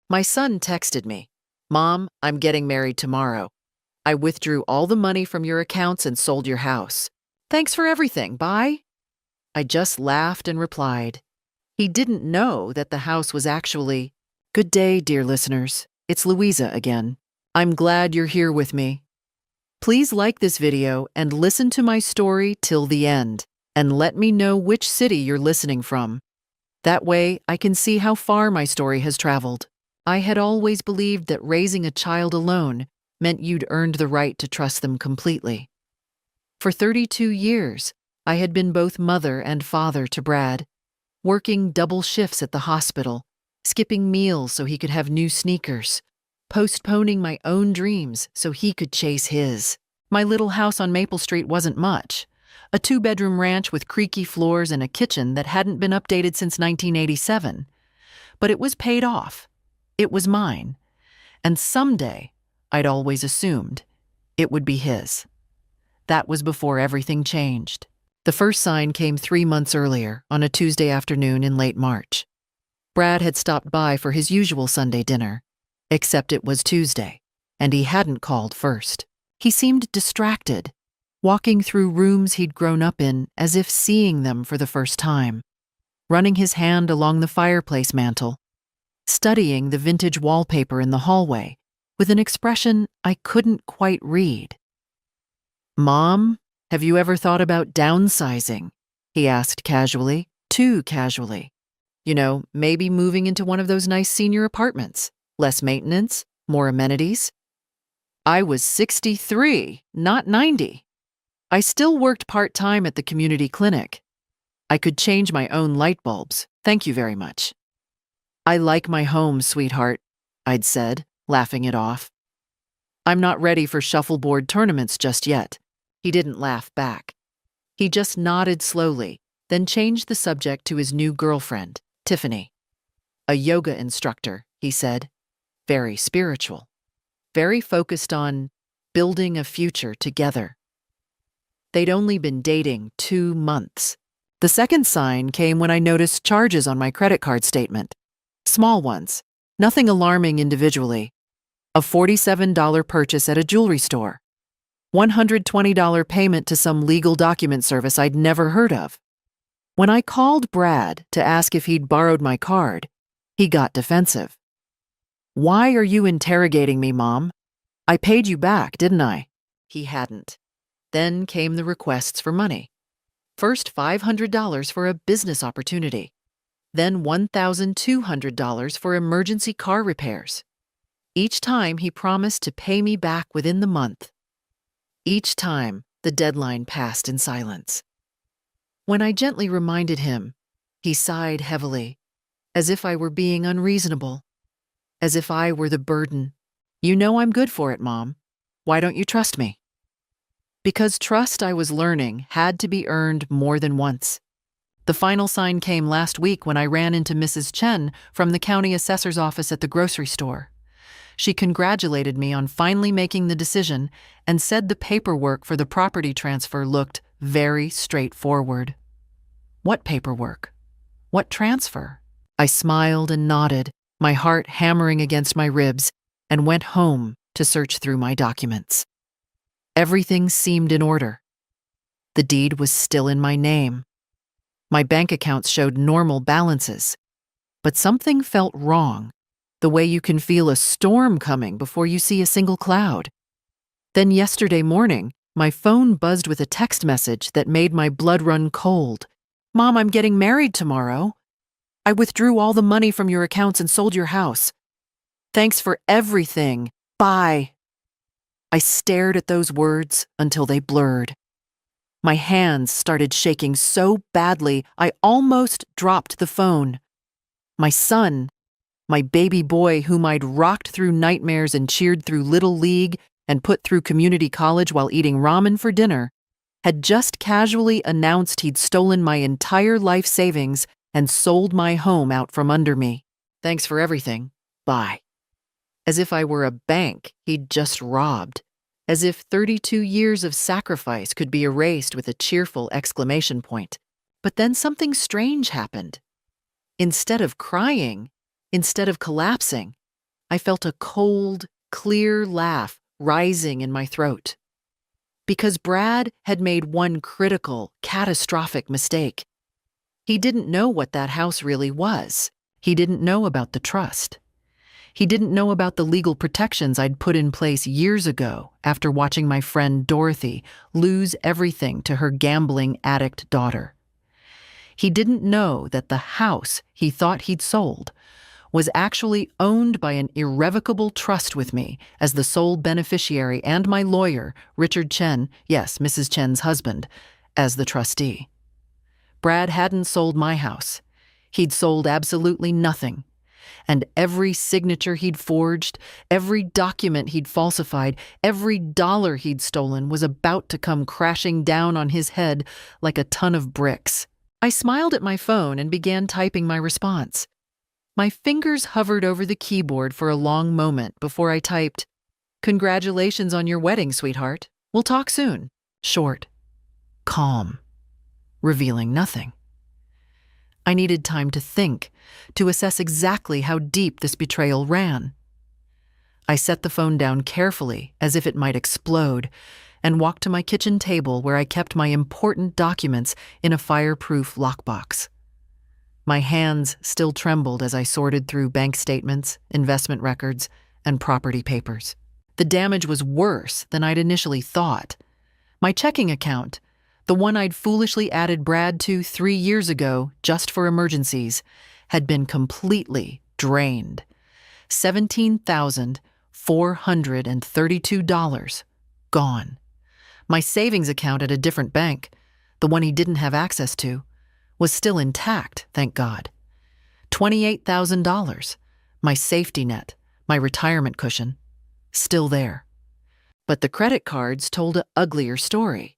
My son texted me, "Mom, I'm getting married tomorrow. I withdrew all the money from your accounts and sold your house. Thanks for everything. Bye." I just laughed and replied. He didn't know that the house was actually, "Good day, dear listeners. It's Louisa again. I'm glad you're here with me. Please like this video and listen to my story till the end, and let me know which city you're listening from. That way, I can see how far my story has traveled." I had always believed that raising a child alone meant you'd earned the right to trust them completely. For 32 years, I had been both mother and father to Brad, working double shifts at the hospital, skipping meals so he could have new sneakers, postponing my own dreams so he could chase his. My little house on Maple Street wasn't much, a 2-bedroom ranch with creaky floors and a kitchen that hadn't been updated since 1987. But it was paid off. It was mine. And someday, I'd always assumed, it would be his. That was before everything changed. The first sign came 3 months earlier, on a Tuesday afternoon in late March. Brad had stopped by for his usual Sunday dinner, except it was Tuesday, and he hadn't called first. He seemed distracted, walking through rooms he'd grown up in as if seeing them for the first time, running his hand along the fireplace mantel, studying the vintage wallpaper in the hallway with an expression I couldn't quite read. "Mom, have you ever thought about downsizing?" he asked casually, too casually. Maybe moving into one of those nice senior apartments. Less maintenance, more amenities. I was 63, not 90. I still worked part-time at the community clinic. I could change my own light bulbs, thank you very much. "I like my home, sweetheart," I'd said, laughing it off. "I'm not ready for shuffleboard tournaments just yet." He didn't laugh back. He just nodded slowly, then changed the subject to his new girlfriend, Tiffany. "A yoga instructor," he said. Very spiritual. Very focused on building a future together. They'd only been dating 2 months. The second sign came when I noticed charges on my credit card statement. Small ones, nothing alarming individually. A $47 purchase at a jewelry store. $120 payment to some legal document service I'd never heard of. When I called Brad to ask if he'd borrowed my card, he got defensive. "Why are you interrogating me, Mom? I paid you back, didn't I?" He hadn't. Then came the requests for money. First $500 for a business opportunity. Then $1,200 for emergency car repairs. Each time he promised to pay me back within the month. Each time the deadline passed in silence. When I gently reminded him, he sighed heavily, as if I were being unreasonable, as if I were the burden. "You know I'm good for it, Mom. Why don't you trust me?" Because trust, I was learning, had to be earned more than once. The final sign came last week when I ran into Mrs. Chen from the county assessor's office at the grocery store. She congratulated me on finally making the decision and said the paperwork for the property transfer looked very straightforward. What paperwork? What transfer? I smiled and nodded, my heart hammering against my ribs, and went home to search through my documents. Everything seemed in order. The deed was still in my name. My bank accounts showed normal balances, but something felt wrong, the way you can feel a storm coming before you see a single cloud. Then yesterday morning, my phone buzzed with a text message that made my blood run cold. "Mom, I'm getting married tomorrow. I withdrew all the money from your accounts and sold your house. Thanks for everything. Bye." I stared at those words until they blurred. My hands started shaking so badly I almost dropped the phone. My son, my baby boy whom I'd rocked through nightmares and cheered through Little League and put through community college while eating ramen for dinner, had just casually announced he'd stolen my entire life savings and sold my home out from under me. "Thanks for everything. Bye." As if I were a bank he'd just robbed. As if 32 years of sacrifice could be erased with a cheerful exclamation point. But then something strange happened. Instead of crying, instead of collapsing, I felt a cold, clear laugh rising in my throat. Because Brad had made one critical, catastrophic mistake. He didn't know what that house really was. He didn't know about the trust. He didn't know about the legal protections I'd put in place years ago after watching my friend Dorothy lose everything to her gambling addict daughter. He didn't know that the house he thought he'd sold was actually owned by an irrevocable trust with me as the sole beneficiary and my lawyer, Richard Chen, yes, Mrs. Chen's husband, as the trustee. Brad hadn't sold my house. He'd sold absolutely nothing. And every signature he'd forged, every document he'd falsified, every dollar he'd stolen was about to come crashing down on his head like a ton of bricks. I smiled at my phone and began typing my response. My fingers hovered over the keyboard for a long moment before I typed, "Congratulations on your wedding, sweetheart. We'll talk soon." Short, calm, revealing nothing. I needed time to think, to assess exactly how deep this betrayal ran. I set the phone down carefully, as if it might explode, and walked to my kitchen table where I kept my important documents in a fireproof lockbox. My hands still trembled as I sorted through bank statements, investment records, and property papers. The damage was worse than I'd initially thought. My checking account, the one I'd foolishly added Brad to 3 years ago just for emergencies, had been completely drained. $17,432 gone. My savings account at a different bank, the one he didn't have access to, was still intact, thank God. $28,000, my safety net, my retirement cushion, still there. But the credit cards told an uglier story.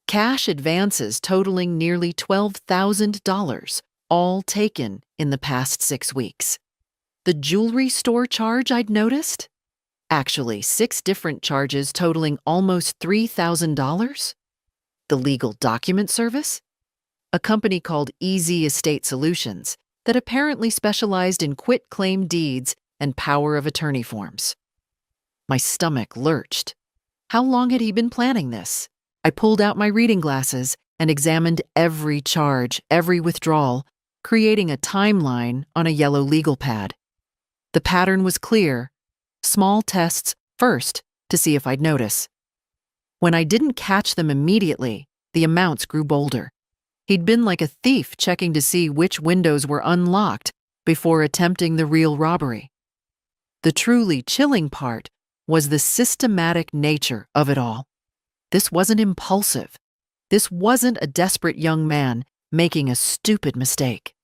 Cash advances totaling nearly $12,000, all taken in the past 6 weeks. The jewelry store charge I'd noticed? Actually, 6 different charges totaling almost $3,000? The legal document service? A company called Easy Estate Solutions that apparently specialized in quit-claim deeds and power of attorney forms. My stomach lurched. How long had he been planning this? I pulled out my reading glasses and examined every charge, every withdrawal, creating a timeline on a yellow legal pad. The pattern was clear. Small tests first to see if I'd notice. When I didn't catch them immediately, the amounts grew bolder. He'd been like a thief checking to see which windows were unlocked before attempting the real robbery. The truly chilling part was the systematic nature of it all. This wasn't impulsive. This wasn't a desperate young man making a stupid mistake.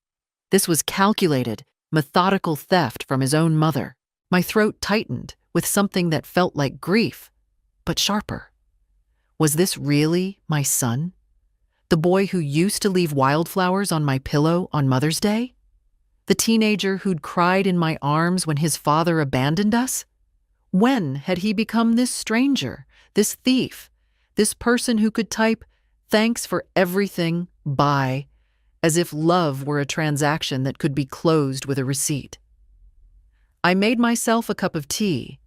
This was calculated, methodical theft from his own mother. My throat tightened with something that felt like grief, but sharper. Was this really my son? The boy who used to leave wildflowers on my pillow on Mother's Day? The teenager who'd cried in my arms when his father abandoned us? When had he become this stranger, this thief, this person who could type, "Thanks for everything, bye," as if love were a transaction that could be closed with a receipt? I made myself a cup of tea,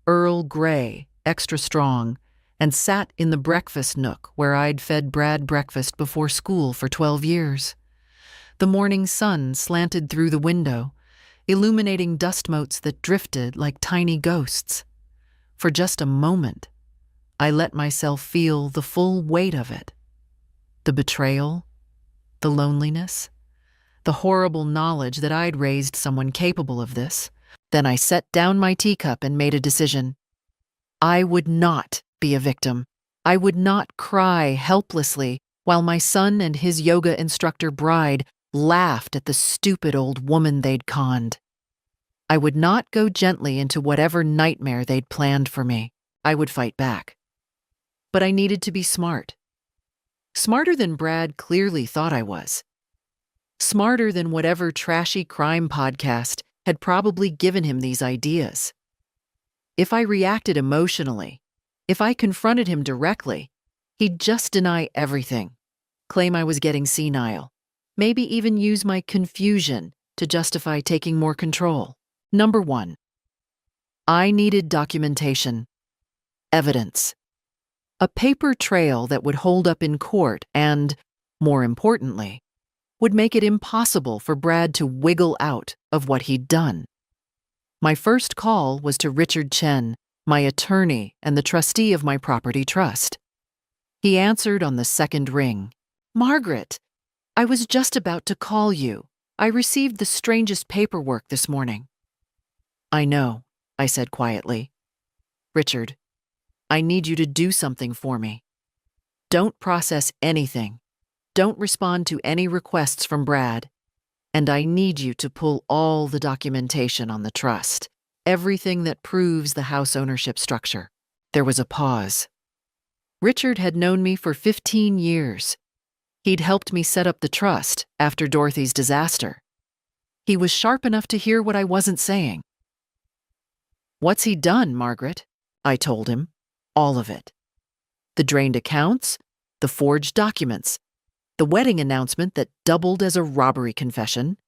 Earl Grey, extra strong, and sat in the breakfast nook where I'd fed Brad breakfast before school for 12 years. The morning sun slanted through the window, illuminating dust motes that drifted like tiny ghosts. For just a moment, I let myself feel the full weight of it. The betrayal, the loneliness, the horrible knowledge that I'd raised someone capable of this. Then I set down my teacup and made a decision. I would not be a victim. I would not cry helplessly while my son and his yoga instructor bride laughed at the stupid old woman they'd conned. I would not go gently into whatever nightmare they'd planned for me. I would fight back. But I needed to be smart. Smarter than Brad clearly thought I was. Smarter than whatever trashy crime podcast had probably given him these ideas. If I reacted emotionally, if I confronted him directly, he'd just deny everything, claim I was getting senile, maybe even use my confusion to justify taking more control. Number 1. I needed documentation, evidence, a paper trail that would hold up in court and, more importantly, would make it impossible for Brad to wiggle out of what he'd done. My first call was to Richard Chen, my attorney and the trustee of my property trust. He answered on the second ring. "Margaret, I was just about to call you. I received the strangest paperwork this morning." "I know," I said quietly. "Richard, I need you to do something for me. Don't process anything. Don't respond to any requests from Brad. And I need you to pull all the documentation on the trust, everything that proves the house ownership structure." There was a pause. Richard had known me for 15 years. He'd helped me set up the trust after Dorothy's disaster. He was sharp enough to hear what I wasn't saying. "What's he done, Margaret?" I told him. All of it. The drained accounts, the forged documents, the wedding announcement that doubled as a robbery confession.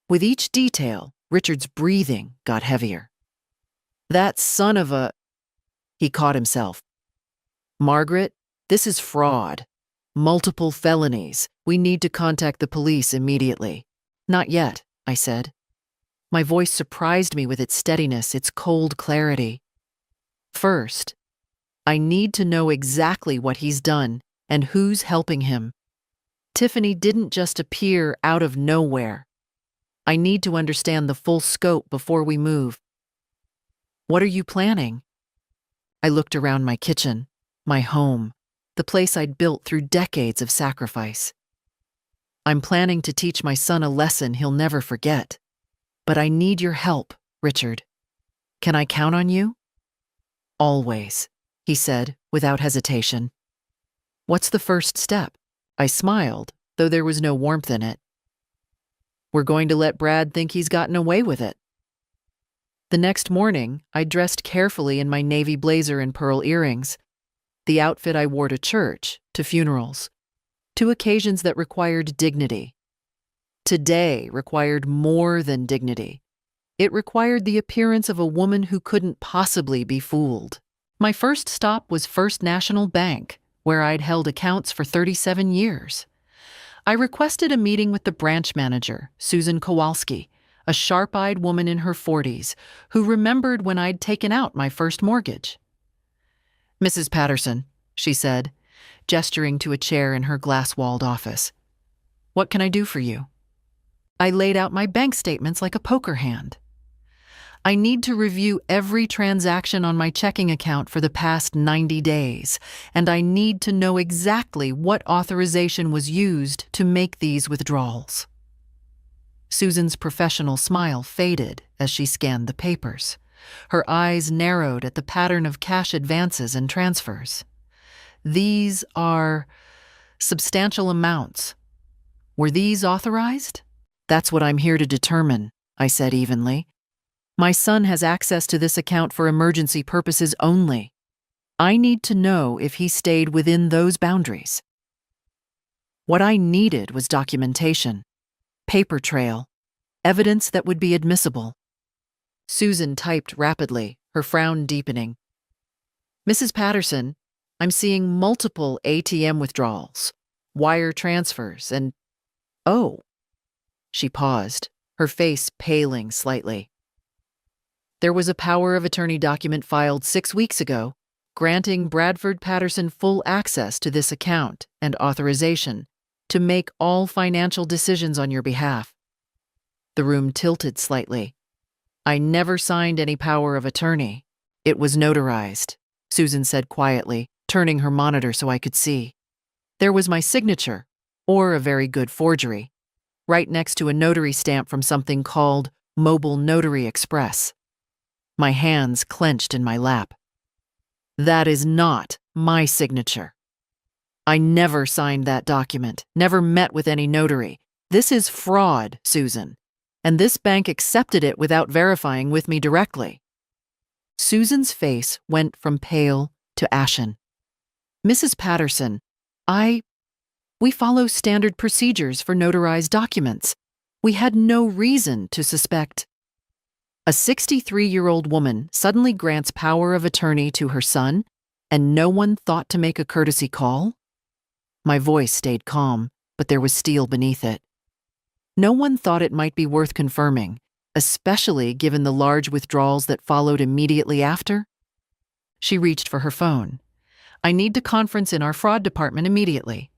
With each detail, Richard's breathing got heavier. "That son of a—" He caught himself. "Margaret, this is fraud. Multiple felonies. We need to contact the police immediately." "Not yet," I said. My voice surprised me with its steadiness, its cold clarity. "First, I need to know exactly what he's done and who's helping him. Tiffany didn't just appear out of nowhere. I need to understand the full scope before we move." "What are you planning?" I looked around my kitchen, my home, the place I'd built through decades of sacrifice. "I'm planning to teach my son a lesson he'll never forget. But I need your help, Richard. Can I count on you?" "Always," he said without hesitation. "What's the first step?" I smiled, though there was no warmth in it. "We're going to let Brad think he's gotten away with it." The next morning, I dressed carefully in my navy blazer and pearl earrings, the outfit I wore to church, to funerals, to occasions that required dignity. Today required more than dignity. It required the appearance of a woman who couldn't possibly be fooled. My first stop was First National Bank, where I'd held accounts for 37 years. I requested a meeting with the branch manager, Susan Kowalski, a sharp-eyed woman in her 40s, who remembered when I'd taken out my first mortgage. "Mrs. Patterson," she said, gesturing to a chair in her glass-walled office. "What can I do for you?" I laid out my bank statements like a poker hand. "I need to review every transaction on my checking account for the past 90 days, and I need to know exactly what authorization was used to make these withdrawals." Susan's professional smile faded as she scanned the papers. Her eyes narrowed at the pattern of cash advances and transfers. "These are substantial amounts. Were these authorized?" "That's what I'm here to determine," I said evenly. "My son has access to this account for emergency purposes only. I need to know if he stayed within those boundaries." What I needed was documentation, paper trail, evidence that would be admissible. Susan typed rapidly, her frown deepening. "Mrs. Patterson, I'm seeing multiple ATM withdrawals, wire transfers, and— oh." She paused, her face paling slightly. "There was a power of attorney document filed 6 weeks ago, granting Bradford Patterson full access to this account and authorization to make all financial decisions on your behalf." The room tilted slightly. "I never signed any power of attorney. It was notarized," Susan said quietly, turning her monitor so I could see. There was my signature, or a very good forgery, right next to a notary stamp from something called Mobile Notary Express. My hands clenched in my lap. "That is not my signature. I never signed that document, never met with any notary. This is fraud, Susan, and this bank accepted it without verifying with me directly." Susan's face went from pale to ashen. "Mrs. Patterson, we follow standard procedures for notarized documents. We had no reason to suspect." A 63-year-old woman suddenly grants power of attorney to her son, and no one thought to make a courtesy call? My voice stayed calm, but there was steel beneath it. No one thought it might be worth confirming, especially given the large withdrawals that followed immediately after. She reached for her phone. I need to conference in our fraud department immediately.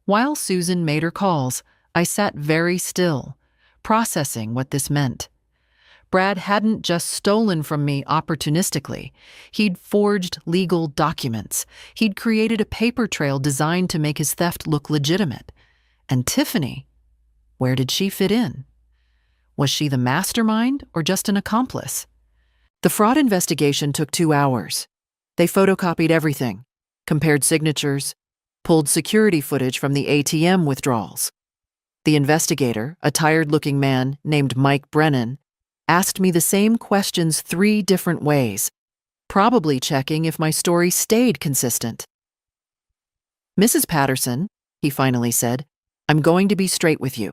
While Susan made her calls, I sat very still, processing what this meant. Brad hadn't just stolen from me opportunistically. He'd forged legal documents. He'd created a paper trail designed to make his theft look legitimate. And Tiffany, where did she fit in? Was she the mastermind or just an accomplice? The fraud investigation took 2 hours. They photocopied everything, compared signatures, pulled security footage from the ATM withdrawals. The investigator, a tired-looking man named Mike Brennan, asked me the same questions 3 different ways, probably checking if my story stayed consistent. "Mrs. Patterson," he finally said, "I'm going to be straight with you.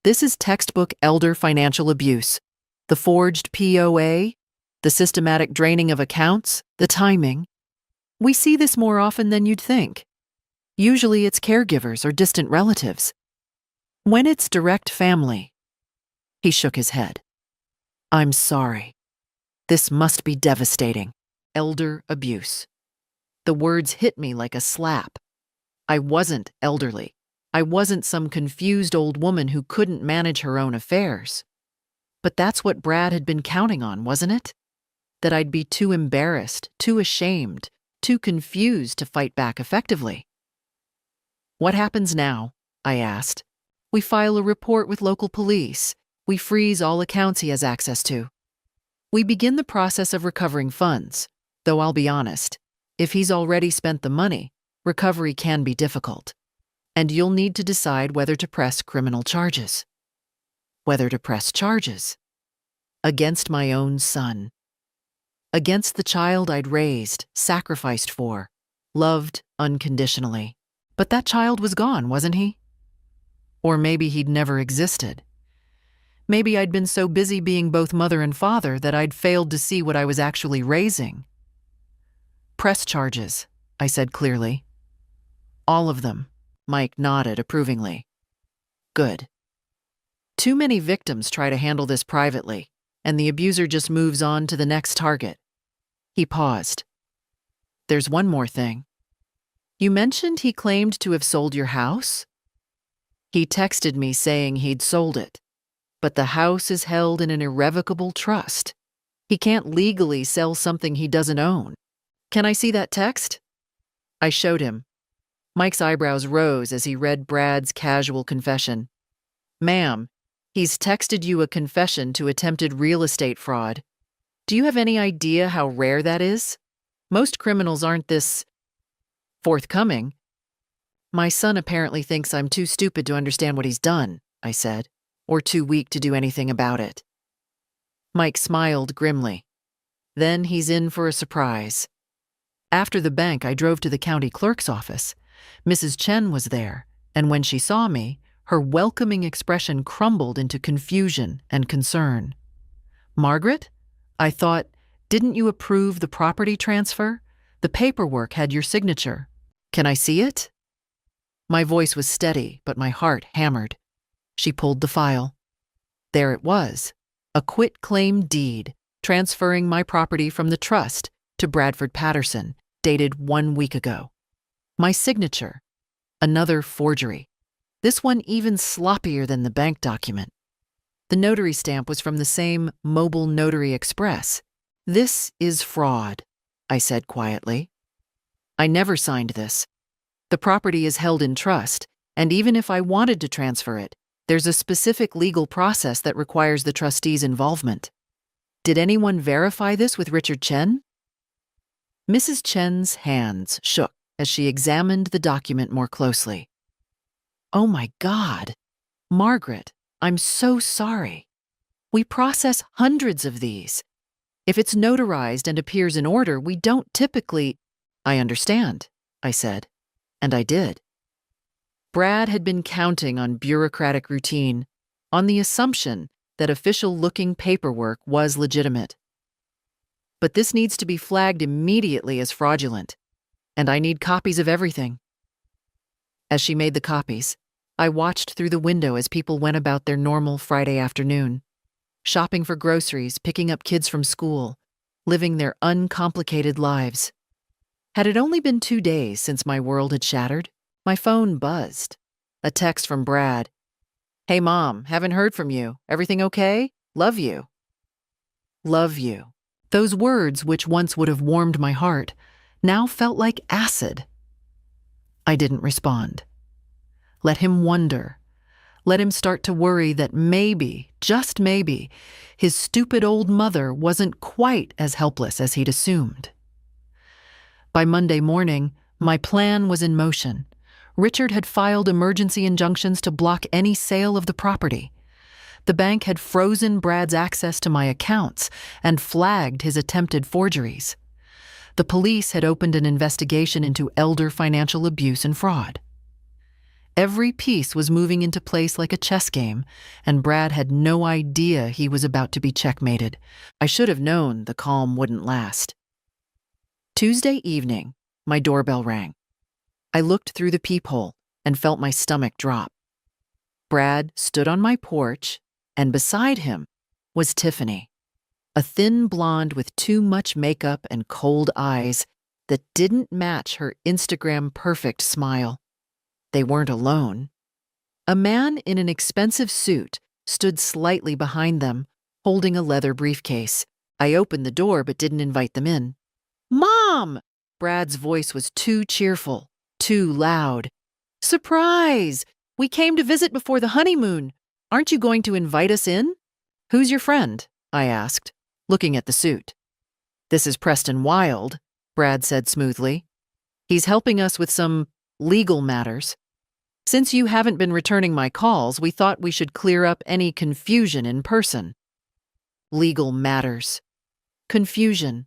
This is textbook elder financial abuse. The forged POA, the systematic draining of accounts, the timing. We see this more often than you'd think. Usually it's caregivers or distant relatives. When it's direct family." He shook his head. "I'm sorry. This must be devastating. Elder abuse." The words hit me like a slap. I wasn't elderly. I wasn't some confused old woman who couldn't manage her own affairs. But that's what Brad had been counting on, wasn't it? That I'd be too embarrassed, too ashamed, too confused to fight back effectively. "What happens now?" I asked. "We file a report with local police. We freeze all accounts he has access to. We begin the process of recovering funds, though I'll be honest, if he's already spent the money, recovery can be difficult. And you'll need to decide whether to press criminal charges." Whether to press charges? Against my own son. Against the child I'd raised, sacrificed for, loved unconditionally. But that child was gone, wasn't he? Or maybe he'd never existed. Maybe I'd been so busy being both mother and father that I'd failed to see what I was actually raising. "Press charges," I said clearly. "All of them," Mike nodded approvingly. "Good. Too many victims try to handle this privately, and the abuser just moves on to the next target." He paused. "There's one more thing. You mentioned he claimed to have sold your house?" "He texted me saying he'd sold it. But the house is held in an irrevocable trust. He can't legally sell something he doesn't own. Can I see that text?" I showed him. Mike's eyebrows rose as he read Brad's casual confession. "Ma'am, he's texted you a confession to attempted real estate fraud. Do you have any idea how rare that is? Most criminals aren't this forthcoming." "My son apparently thinks I'm too stupid to understand what he's done," I said, "or too weak to do anything about it." Mike smiled grimly. "Then he's in for a surprise." After the bank, I drove to the county clerk's office. Mrs. Chen was there, and when she saw me, her welcoming expression crumbled into confusion and concern. "Margaret? I thought, didn't you approve the property transfer? The paperwork had your signature. Can I see it?" My voice was steady, but my heart hammered. She pulled the file. There it was, a quitclaim deed transferring my property from the trust to Bradford Patterson, dated 1 week ago. My signature, another forgery. This one even sloppier than the bank document. The notary stamp was from the same Mobile Notary Express. "This is fraud," I said quietly. "I never signed this. The property is held in trust, and even if I wanted to transfer it, there's a specific legal process that requires the trustee's involvement. Did anyone verify this with Richard Chen?" Mrs. Chen's hands shook as she examined the document more closely. "Oh my God! Margaret, I'm so sorry. We process hundreds of these. If it's notarized and appears in order, we don't typically—" "I understand," I said, and I did. Brad had been counting on bureaucratic routine, on the assumption that official-looking paperwork was legitimate. But this needs to be flagged immediately as fraudulent, and I need copies of everything. As she made the copies, I watched through the window as people went about their normal Friday afternoon, shopping for groceries, picking up kids from school, living their uncomplicated lives. Had it only been 2 days since my world had shattered, my phone buzzed. A text from Brad. "Hey, Mom, haven't heard from you. Everything okay? Love you." Love you. Those words, which once would have warmed my heart, now felt like acid. I didn't respond. Let him wonder. Let him start to worry that maybe, just maybe, his stupid old mother wasn't quite as helpless as he'd assumed. By Monday morning, my plan was in motion. Richard had filed emergency injunctions to block any sale of the property. The bank had frozen Brad's access to my accounts and flagged his attempted forgeries. The police had opened an investigation into elder financial abuse and fraud. Every piece was moving into place like a chess game, and Brad had no idea he was about to be checkmated. I should have known the calm wouldn't last. Tuesday evening, my doorbell rang. I looked through the peephole and felt my stomach drop. Brad stood on my porch, and beside him was Tiffany, a thin blonde with too much makeup and cold eyes that didn't match her Instagram-perfect smile. They weren't alone. A man in an expensive suit stood slightly behind them, holding a leather briefcase. I opened the door but didn't invite them in. "Mom!" Brad's voice was too cheerful, too loud. "Surprise! We came to visit before the honeymoon. Aren't you going to invite us in?" "Who's your friend?" I asked, looking at the suit. "This is Preston Wild," Brad said smoothly. "He's helping us with some legal matters. Since you haven't been returning my calls, we thought we should clear up any confusion in person." Legal matters. Confusion.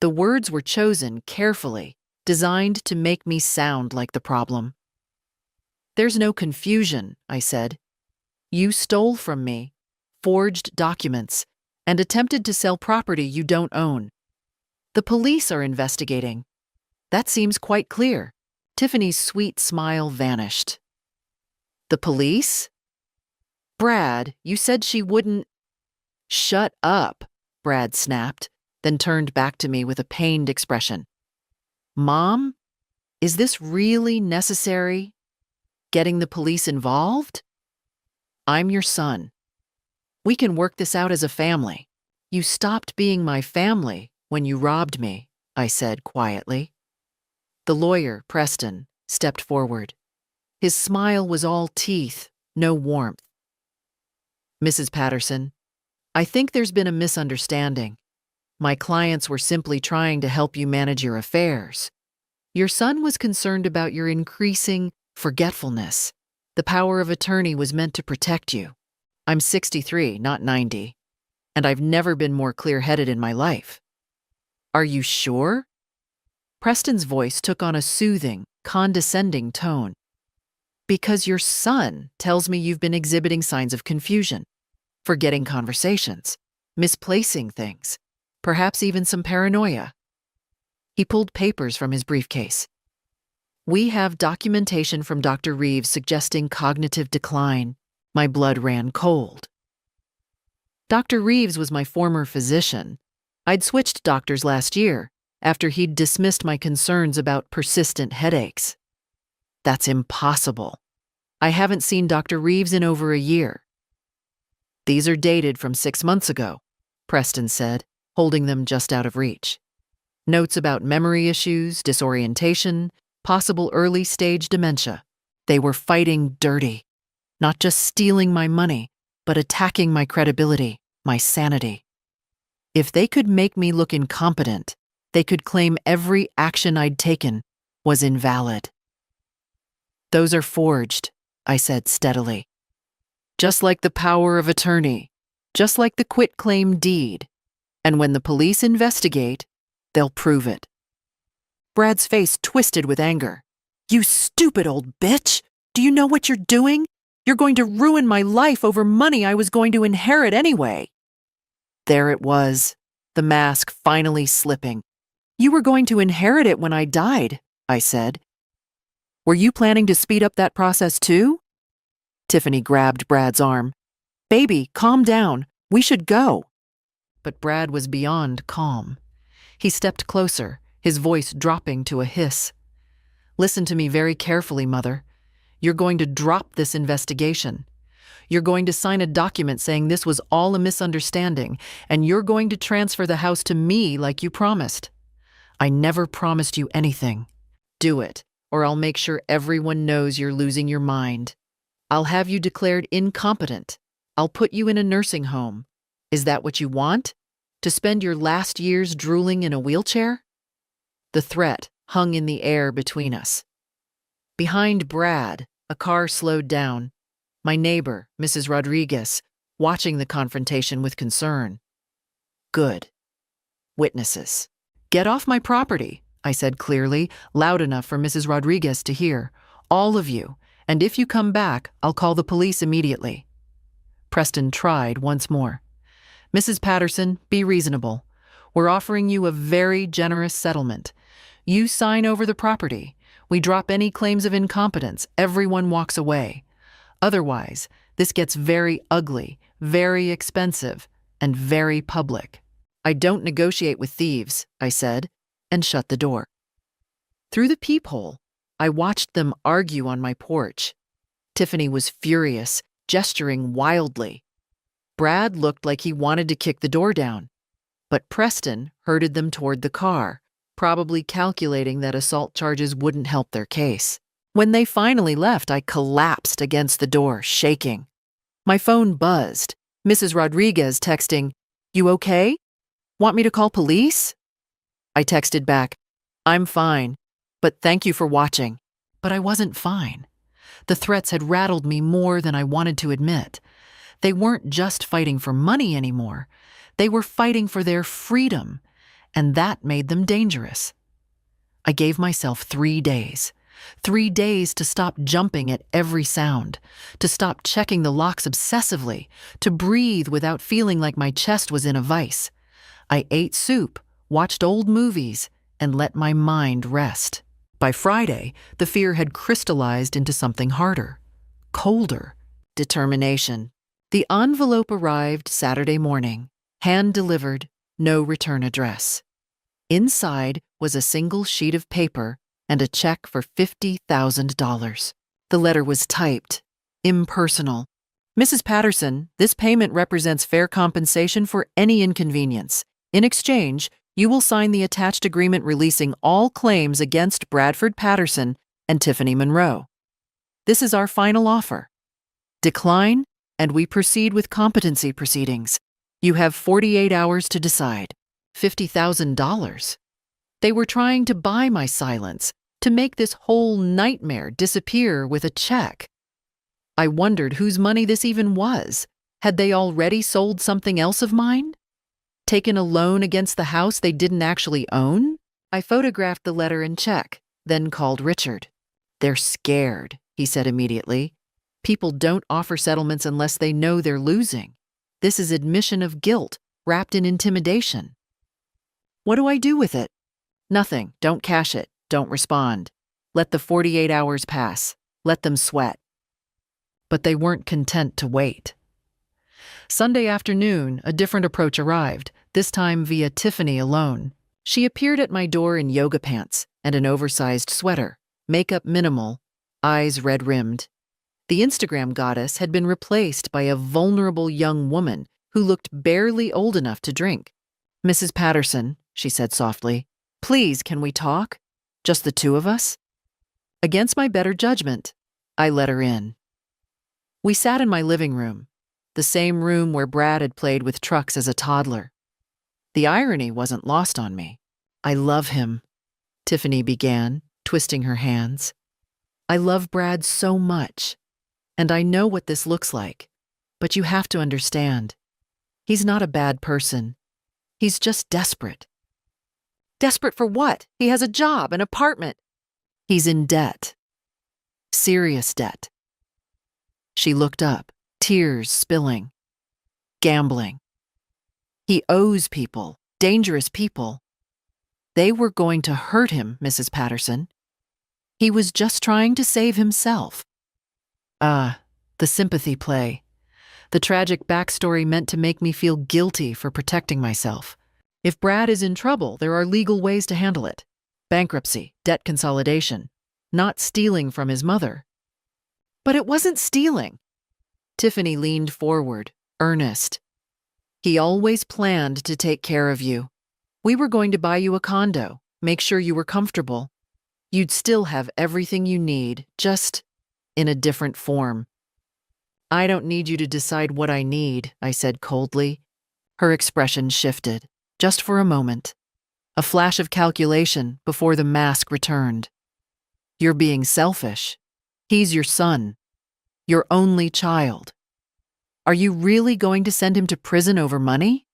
The words were chosen carefully, designed to make me sound like the problem. "There's no confusion," I said. "You stole from me, forged documents, and attempted to sell property you don't own. The police are investigating. That seems quite clear." Tiffany's sweet smile vanished. "The police?" "Brad, you said she wouldn't—" "Shut up," Brad snapped, then turned back to me with a pained expression. "Mom, is this really necessary? Getting the police involved? I'm your son. We can work this out as a family. You stopped being my family when you robbed me," I said quietly. The lawyer, Preston, stepped forward. His smile was all teeth, no warmth. "Mrs. Patterson, I think there's been a misunderstanding. My clients were simply trying to help you manage your affairs. Your son was concerned about your increasing forgetfulness. The power of attorney was meant to protect you. I'm 63, not 90, and I've never been more clear-headed in my life." "Are you sure?" Preston's voice took on a soothing, condescending tone. "Because your son tells me you've been exhibiting signs of confusion, forgetting conversations, misplacing things, perhaps even some paranoia." He pulled papers from his briefcase. "We have documentation from Dr. Reeves suggesting cognitive decline." My blood ran cold. Dr. Reeves was my former physician. I'd switched doctors last year, after he'd dismissed my concerns about persistent headaches. "That's impossible. I haven't seen Dr. Reeves in over a year." "These are dated from 6 months ago," Preston said, holding them just out of reach. "Notes about memory issues, disorientation, possible early-stage dementia. They were fighting dirty, not just stealing my money, but attacking my credibility, my sanity. If they could make me look incompetent, they could claim every action I'd taken was invalid." "Those are forged," I said steadily. "Just like the power of attorney, just like the quitclaim deed. And when the police investigate, they'll prove it." Brad's face twisted with anger. "You stupid old bitch! Do you know what you're doing? You're going to ruin my life over money I was going to inherit anyway." There it was, the mask finally slipping. "You were going to inherit it when I died," I said. "Were you planning to speed up that process too?" Tiffany grabbed Brad's arm. "Baby, calm down. We should go." But Brad was beyond calm. He stepped closer, his voice dropping to a hiss. "Listen to me very carefully, Mother. You're going to drop this investigation. You're going to sign a document saying this was all a misunderstanding, and you're going to transfer the house to me like you promised. I never promised you anything. Do it, or I'll make sure everyone knows you're losing your mind. I'll have you declared incompetent. I'll put you in a nursing home. Is that what you want? To spend your last years drooling in a wheelchair?" The threat hung in the air between us. Behind Brad, a car slowed down. My neighbor, Mrs. Rodriguez, watching the confrontation with concern. "Good. Witnesses. Get off my property," I said clearly, loud enough for Mrs. Rodriguez to hear. "All of you, and if you come back, I'll call the police immediately." Preston tried once more. "Mrs. Patterson, be reasonable. We're offering you a very generous settlement. You sign over the property. We drop any claims of incompetence. Everyone walks away. Otherwise, this gets very ugly, very expensive, and very public. I don't negotiate with thieves," I said, and shut the door. Through the peephole, I watched them argue on my porch. Tiffany was furious, gesturing wildly. Brad looked like he wanted to kick the door down, but Preston herded them toward the car, probably calculating that assault charges wouldn't help their case. When they finally left, I collapsed against the door, shaking. My phone buzzed. Mrs. Rodriguez texting, "You okay? Want me to call police?" I texted back, "I'm fine, but thank you for watching." But I wasn't fine. The threats had rattled me more than I wanted to admit. They weren't just fighting for money anymore. They were fighting for their freedom, and that made them dangerous. I gave myself 3 days. 3 days to stop jumping at every sound, to stop checking the locks obsessively, to breathe without feeling like my chest was in a vice. I ate soup, watched old movies, and let my mind rest. By Friday, the fear had crystallized into something harder, colder, determination. The envelope arrived Saturday morning, hand-delivered, no return address. Inside was a single sheet of paper and a check for $50,000. The letter was typed, impersonal. "Mrs. Patterson, this payment represents fair compensation for any inconvenience. In exchange, you will sign the attached agreement releasing all claims against Bradford Patterson and Tiffany Monroe. This is our final offer. Decline, and we proceed with competency proceedings. You have 48 hours to decide." $50,000. They were trying to buy my silence, to make this whole nightmare disappear with a check. I wondered whose money this even was. Had they already sold something else of mine? Taken a loan against the house they didn't actually own? I photographed the letter and check, then called Richard. "They're scared," he said immediately. "People don't offer settlements unless they know they're losing. This is admission of guilt, wrapped in intimidation." "What do I do with it?" "Nothing. Don't cash it. Don't respond. Let the 48 hours pass. Let them sweat." But they weren't content to wait. Sunday afternoon, a different approach arrived, this time via Tiffany alone. She appeared at my door in yoga pants and an oversized sweater, makeup minimal, eyes red-rimmed. The Instagram goddess had been replaced by a vulnerable young woman who looked barely old enough to drink. "Mrs. Patterson," she said softly, "please, can we talk? Just the two of us?" Against my better judgment, I let her in. We sat in my living room, the same room where Brad had played with trucks as a toddler. The irony wasn't lost on me. "I love him," Tiffany began, twisting her hands. "I love Brad so much, and I know what this looks like, but you have to understand. He's not a bad person. He's just desperate." "Desperate for what? He has a job, an apartment." "He's in debt. Serious debt. She looked up, tears spilling. Gambling. He owes people, dangerous people. They were going to hurt him, Mrs. Patterson. He was just trying to save himself. The sympathy play. The tragic backstory meant to make me feel guilty for protecting myself. If Brad is in trouble, there are legal ways to handle it. Bankruptcy, debt consolidation, not stealing from his mother. But it wasn't stealing. Tiffany leaned forward, earnest. He always planned to take care of you. We were going to buy you a condo, make sure you were comfortable. You'd still have everything you need, just in a different form. I don't need you to decide what I need, I said coldly. Her expression shifted, just for a moment. A flash of calculation before the mask returned. You're being selfish. He's your son. Your only child. Are you really going to send him to prison over money?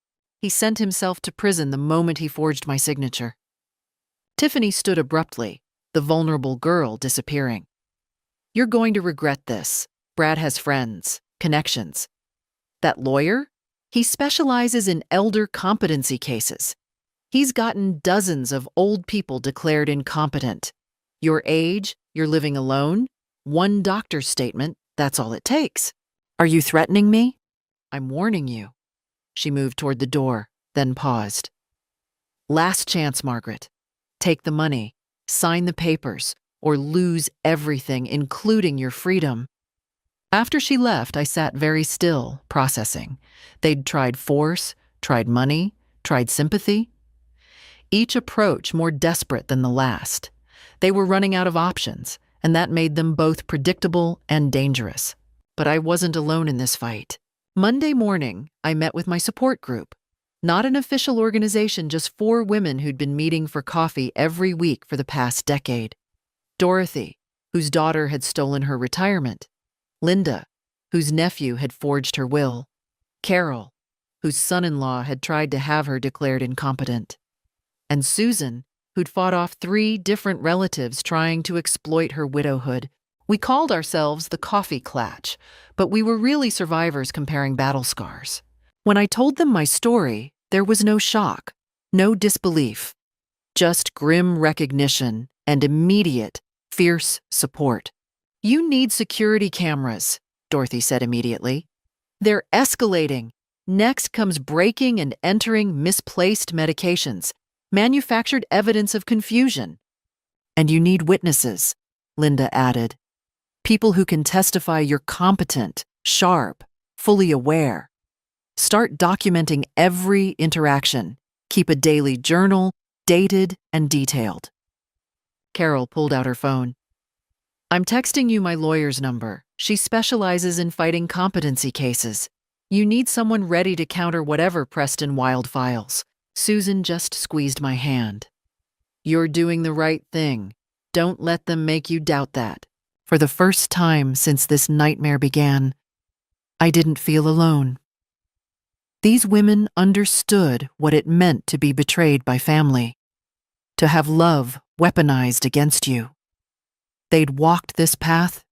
He sent himself to prison the moment he forged my signature. Tiffany stood abruptly, the vulnerable girl disappearing. You're going to regret this. Brad has friends, connections. That lawyer? He specializes in elder competency cases. He's gotten dozens of old people declared incompetent. Your age, you're living alone, one doctor's statement, that's all it takes. Are you threatening me? I'm warning you. She moved toward the door, then paused. Last chance, Margaret. Take the money, sign the papers, or lose everything, including your freedom. After she left, I sat very still, processing. They'd tried force, tried money, tried sympathy. Each approach more desperate than the last. They were running out of options, and that made them both predictable and dangerous. But I wasn't alone in this fight. Monday morning, I met with my support group. Not an official organization, just 4 women who'd been meeting for coffee every week for the past decade. Dorothy, whose daughter had stolen her retirement. Linda, whose nephew had forged her will. Carol, whose son-in-law had tried to have her declared incompetent. And Susan, who'd fought off 3 different relatives trying to exploit her widowhood. We called ourselves the Coffee Clatch, but we were really survivors comparing battle scars. When I told them my story, there was no shock, no disbelief, just grim recognition and immediate, fierce support. You need security cameras, Dorothy said immediately. They're escalating. Next comes breaking and entering misplaced medications, manufactured evidence of confusion. And you need witnesses, Linda added. People who can testify you're competent, sharp, fully aware. Start documenting every interaction. Keep a daily journal, dated and detailed. Carol pulled out her phone. I'm texting you my lawyer's number. She specializes in fighting competency cases. You need someone ready to counter whatever Preston Wild files. Susan just squeezed my hand. You're doing the right thing. Don't let them make you doubt that. For the first time since this nightmare began, I didn't feel alone. These women understood what it meant to be betrayed by family, to have love weaponized against you. They'd walked this path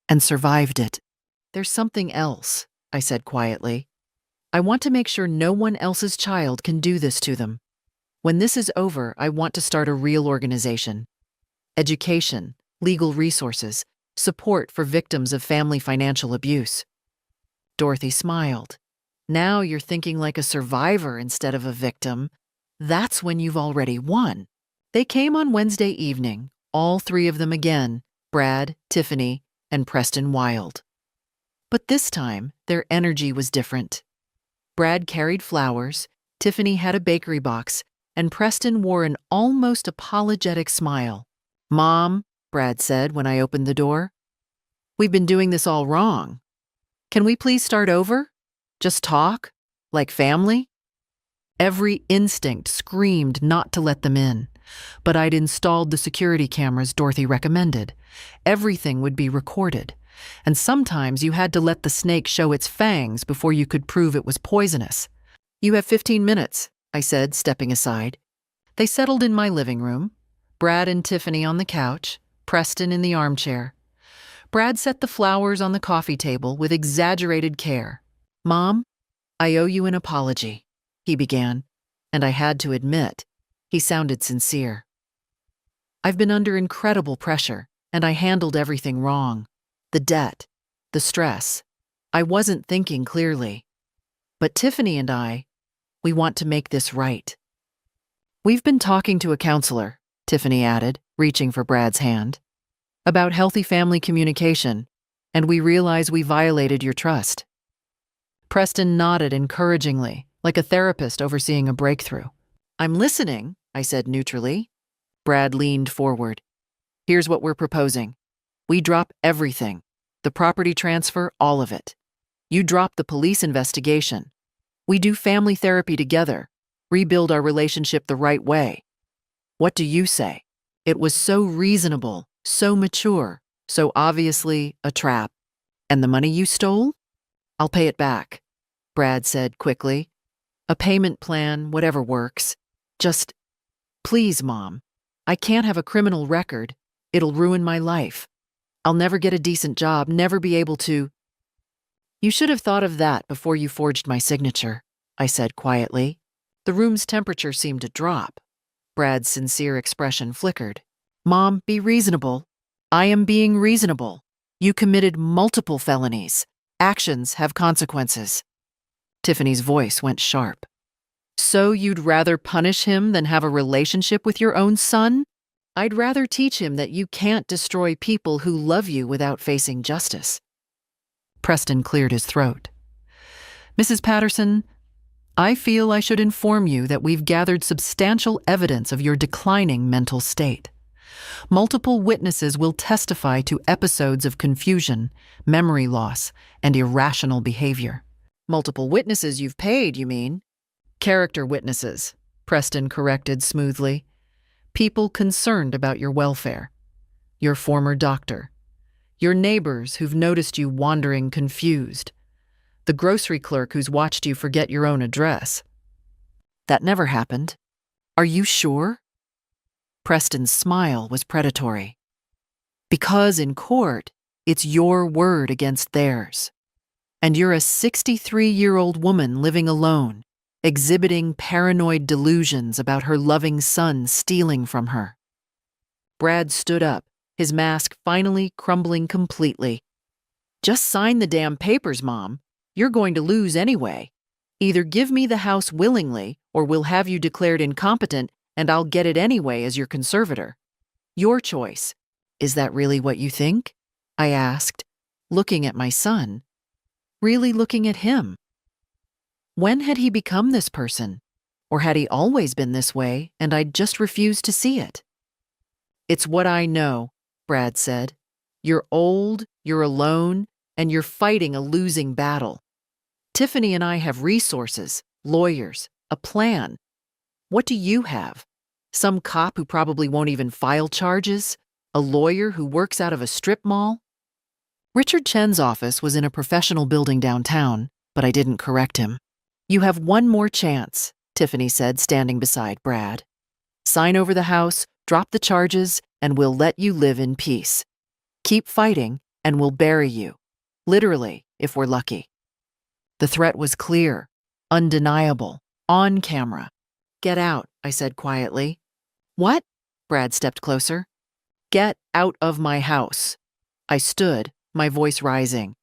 and survived it. There's something else, I said quietly. I want to make sure no one else's child can do this to them. When this is over, I want to start a real organization. Education, legal resources, support for victims of family financial abuse. Dorothy smiled. Now you're thinking like a survivor instead of a victim. That's when you've already won. They came on Wednesday evening, all 3 of them again, Brad, Tiffany, and Preston Wild. But this time, their energy was different. Brad carried flowers, Tiffany had a bakery box, and Preston wore an almost apologetic smile. Mom, Brad said when I opened the door, we've been doing this all wrong. Can we please start over? Just talk? Like family? Every instinct screamed not to let them in, but I'd installed the security cameras Dorothy recommended. Everything would be recorded, and sometimes you had to let the snake show its fangs before you could prove it was poisonous. You have 15 minutes, I said, stepping aside. They settled in my living room, Brad and Tiffany on the couch, Preston in the armchair. Brad set the flowers on the coffee table with exaggerated care. "Mom, I owe you an apology," he began, and I had to admit, he sounded sincere. "I've been under incredible pressure, and I handled everything wrong. The debt, the stress. I wasn't thinking clearly. But Tiffany and we want to make this right." "We've been talking to a counselor," Tiffany added, reaching for Brad's hand, "about healthy family communication, and we realize we violated your trust." Preston nodded encouragingly, like a therapist overseeing a breakthrough. "I'm listening," I said neutrally. Brad leaned forward. "Here's what we're proposing. We drop everything. The property transfer, all of it. You drop the police investigation. We do family therapy together, rebuild our relationship the right way. What do you say?" It was so reasonable, so mature, so obviously a trap. "And the money you stole? I'll pay it back," Brad said quickly. "A payment plan, whatever works. Just, please, Mom. I can't have a criminal record. It'll ruin my life. I'll never get a decent job, never be able to—" "You should have thought of that before you forged my signature," I said quietly. The room's temperature seemed to drop. Brad's sincere expression flickered. "Mom, be reasonable. I am being reasonable. You committed multiple felonies. Actions have consequences." Tiffany's voice went sharp. "So you'd rather punish him than have a relationship with your own son? I'd rather teach him that you can't destroy people who love you without facing justice." Preston cleared his throat. "Mrs. Patterson, I feel I should inform you that we've gathered substantial evidence of your declining mental state. Multiple witnesses will testify to episodes of confusion, memory loss, and irrational behavior." "Multiple witnesses you've paid, you mean?" "Character witnesses," Preston corrected smoothly. "People concerned about your welfare. Your former doctor. Your neighbors who've noticed you wandering confused. The grocery clerk who's watched you forget your own address." "That never happened. Are you sure?" Preston's smile was predatory. "Because in court, it's your word against theirs. And you're a 63-year-old woman living alone, exhibiting paranoid delusions about her loving son stealing from her." Brad stood up, his mask finally crumbling completely. "Just sign the damn papers, Mom. You're going to lose anyway. Either give me the house willingly, or we'll have you declared incompetent, and I'll get it anyway as your conservator. Your choice. Is that really what you think?" I asked, looking at my son. Really looking at him. When had he become this person? Or had he always been this way, and I'd just refused to see it? "It's what I know," Brad said. "You're old, you're alone, and you're fighting a losing battle. Tiffany and I have resources, lawyers, a plan. What do you have? Some cop who probably won't even file charges? A lawyer who works out of a strip mall?" Richard Chen's office was in a professional building downtown, but I didn't correct him. "You have one more chance," Tiffany said, standing beside Brad. "Sign over the house, drop the charges, and we'll let you live in peace. Keep fighting, and we'll bury you. Literally, if we're lucky." The threat was clear, undeniable, on camera. "Get out," I said quietly. "What?" Brad stepped closer. "Get out of my house." I stood, my voice rising.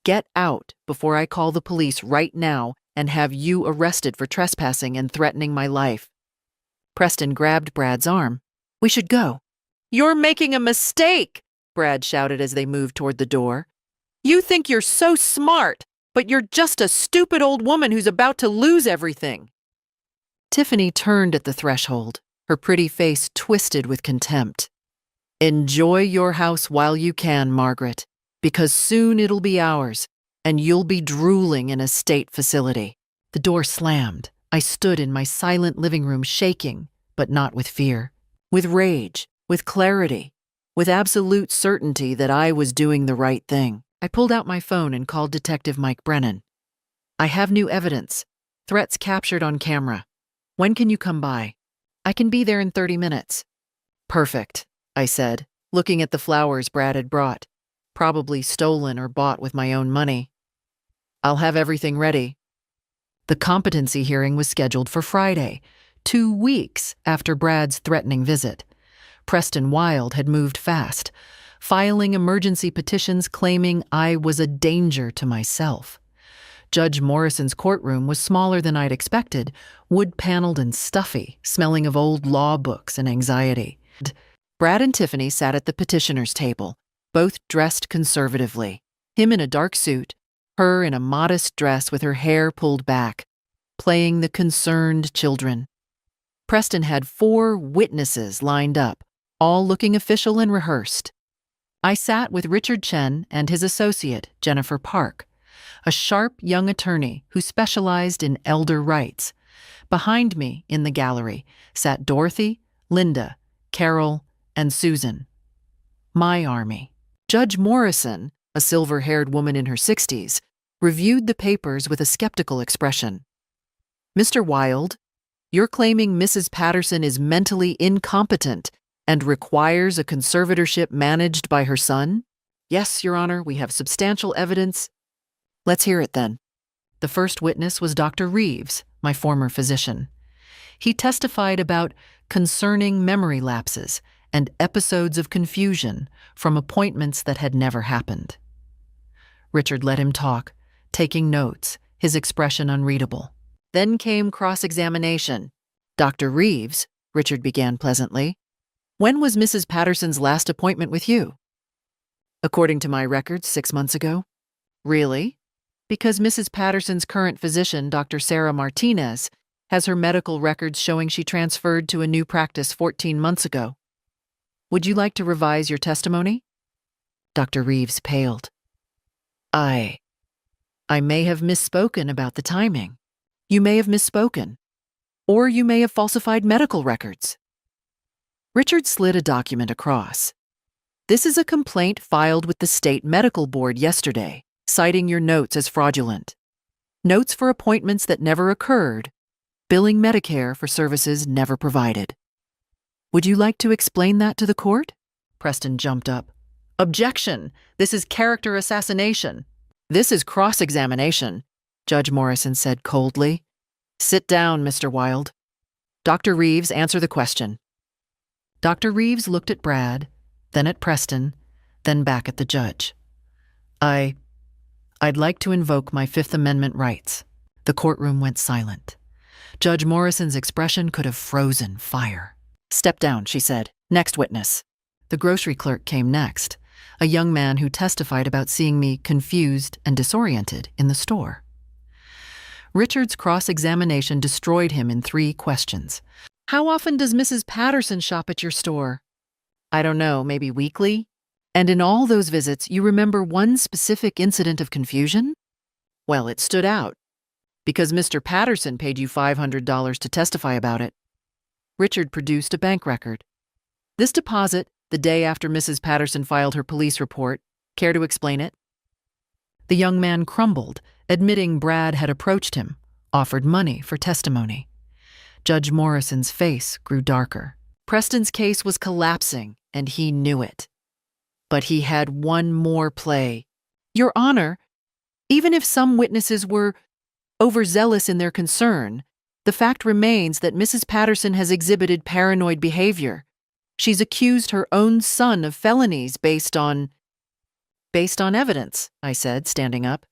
"Get out before I call the police right now and have you arrested for trespassing and threatening my life." Preston grabbed Brad's arm. "We should go." "You're making a mistake," Brad shouted as they moved toward the door. "You think you're so smart, but you're just a stupid old woman who's about to lose everything." Tiffany turned at the threshold, her pretty face twisted with contempt. "Enjoy your house while you can, Margaret, because soon it'll be ours, and you'll be drooling in a state facility." The door slammed. I stood in my silent living room shaking, but not with fear. With rage, with clarity, with absolute certainty that I was doing the right thing. I pulled out my phone and called Detective Mike Brennan. "I have new evidence. Threats captured on camera. When can you come by?" "I can be there in 30 minutes. "Perfect," I said, looking at the flowers Brad had brought. probably stolen or bought with my own money. I'll have everything ready. The competency hearing was scheduled for Friday, 2 weeks after Brad's threatening visit. Preston Wild had moved fast, filing emergency petitions claiming I was a danger to myself. Judge Morrison's courtroom was smaller than I'd expected, wood-paneled and stuffy, smelling of old law books and anxiety. Brad and Tiffany sat at the petitioner's table, both dressed conservatively, him in a dark suit, her in a modest dress with her hair pulled back, playing the concerned children. Preston had 4 witnesses lined up, all looking official and rehearsed. I sat with Richard Chen and his associate, Jennifer Park, a sharp young attorney who specialized in elder rights. Behind me, in the gallery, sat Dorothy, Linda, Carol, and Susan. My army. Judge Morrison, a silver-haired woman in her 60s, reviewed the papers with a skeptical expression. Mr. Wild, you're claiming Mrs. Patterson is mentally incompetent and requires a conservatorship managed by her son? Yes, Your Honor, we have substantial evidence. Let's hear it then. The first witness was Dr. Reeves, my former physician. He testified about concerning memory lapses and episodes of confusion from appointments that had never happened. Richard let him talk, taking notes, his expression unreadable. Then came cross-examination. Dr. Reeves, Richard began pleasantly, when was Mrs. Patterson's last appointment with you? According to my records, 6 months ago. Really? Because Mrs. Patterson's current physician, Dr. Sarah Martinez, has her medical records showing she transferred to a new practice 14 months ago. Would you like to revise your testimony? Dr. Reeves paled. I may have misspoken about the timing. You may have misspoken. Or you may have falsified medical records. Richard slid a document across. This is a complaint filed with the State Medical Board yesterday, citing your notes as fraudulent. Notes for appointments that never occurred, billing Medicare for services never provided. Would you like to explain that to the court? Preston jumped up. Objection! This is character assassination. This is cross-examination, Judge Morrison said coldly. Sit down, Mr. Wild. Dr. Reeves, answer the question. Dr. Reeves looked at Brad, then at Preston, then back at the judge. I'd like to invoke my Fifth Amendment rights. The courtroom went silent. Judge Morrison's expression could have frozen fire. Step down, she said. Next witness. The grocery clerk came next, a young man who testified about seeing me confused and disoriented in the store. Richard's cross-examination destroyed him in 3 questions. How often does Mrs. Patterson shop at your store? I don't know, maybe weekly? And in all those visits, you remember one specific incident of confusion? Well, it stood out. Because Mr. Patterson paid you $500 to testify about it. Richard produced a bank record. This deposit, the day after Mrs. Patterson filed her police report. Care to explain it? The young man crumbled, admitting Brad had approached him, offered money for testimony. Judge Morrison's face grew darker. Preston's case was collapsing, and he knew it. But he had one more play. Your Honor, even if some witnesses were overzealous in their concern, the fact remains that Mrs. Patterson has exhibited paranoid behavior. She's accused her own son of felonies based on evidence, I said, standing up.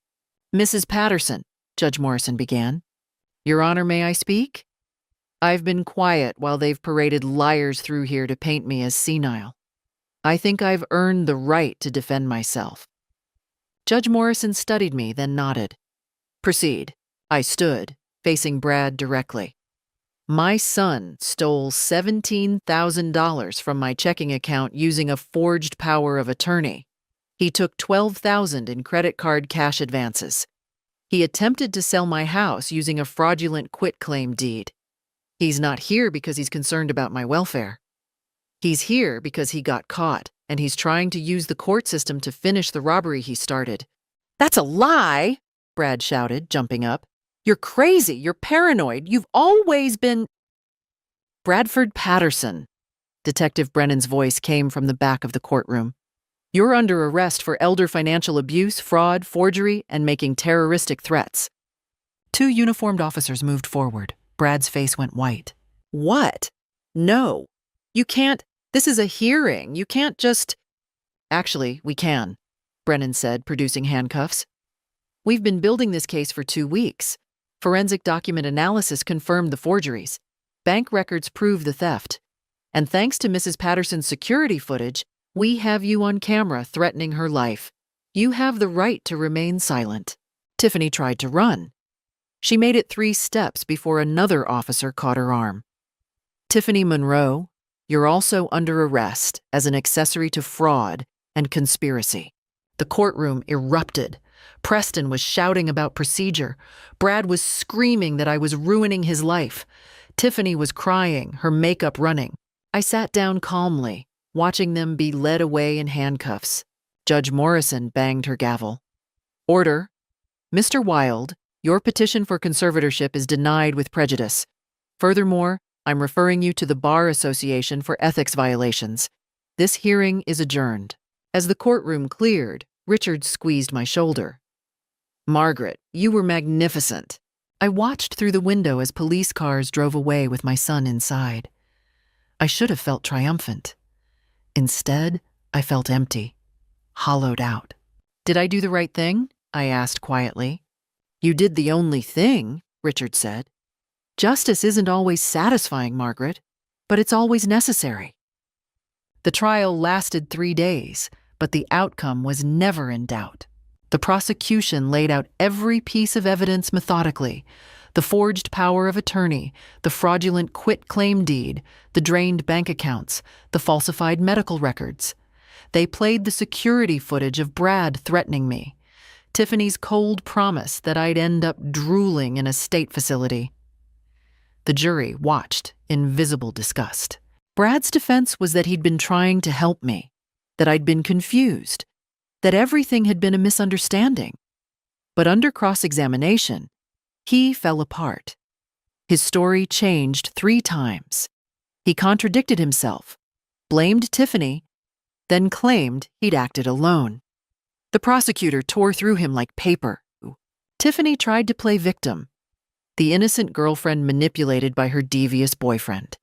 Mrs. Patterson, Judge Morrison began. Your Honor, may I speak? I've been quiet while they've paraded liars through here to paint me as senile. I think I've earned the right to defend myself. Judge Morrison studied me, then nodded. Proceed. I stood, facing Brad directly. My son stole $17,000 from my checking account using a forged power of attorney. He took $12,000 in credit card cash advances. He attempted to sell my house using a fraudulent quitclaim deed. He's not here because he's concerned about my welfare. He's here because he got caught, and he's trying to use the court system to finish the robbery he started. That's a lie, Brad shouted, jumping up. You're crazy. You're paranoid. You've always been... Bradford Patterson. Detective Brennan's voice came from the back of the courtroom. You're under arrest for elder financial abuse, fraud, forgery, and making terroristic threats. Two uniformed officers moved forward. Brad's face went white. What? No. You can't. This is a hearing. You can't just. Actually, we can, Brennan said, producing handcuffs. We've been building this case for 2 weeks. Forensic document analysis confirmed the forgeries. Bank records prove the theft. And thanks to Mrs. Patterson's security footage, we have you on camera threatening her life. You have the right to remain silent. Tiffany tried to run. She made it 3 steps before another officer caught her arm. Tiffany Monroe, you're also under arrest as an accessory to fraud and conspiracy. The courtroom erupted. Preston was shouting about procedure. Brad was screaming that I was ruining his life. Tiffany was crying, her makeup running. I sat down calmly, watching them be led away in handcuffs. Judge Morrison banged her gavel. Order. Mr. Wilde, your petition for conservatorship is denied with prejudice. Furthermore, I'm referring you to the Bar Association for ethics violations. This hearing is adjourned. As the courtroom cleared, Richard squeezed my shoulder. Margaret, you were magnificent. I watched through the window as police cars drove away with my son inside. I should have felt triumphant. Instead, I felt empty, hollowed out. Did I do the right thing? I asked quietly. You did the only thing, Richard said. Justice isn't always satisfying, Margaret, but it's always necessary. The trial lasted 3 days, but the outcome was never in doubt. The prosecution laid out every piece of evidence methodically: the forged power of attorney, the fraudulent quit-claim deed, the drained bank accounts, the falsified medical records. They played the security footage of Brad threatening me, Tiffany's cold promise that I'd end up drooling in a state facility. The jury watched in visible disgust. Brad's defense was that he'd been trying to help me, that I'd been confused, that everything had been a misunderstanding. But under cross-examination, he fell apart. His story changed 3 times. He contradicted himself, blamed Tiffany, then claimed he'd acted alone. The prosecutor tore through him like paper. Tiffany tried to play victim, the innocent girlfriend manipulated by her devious boyfriend.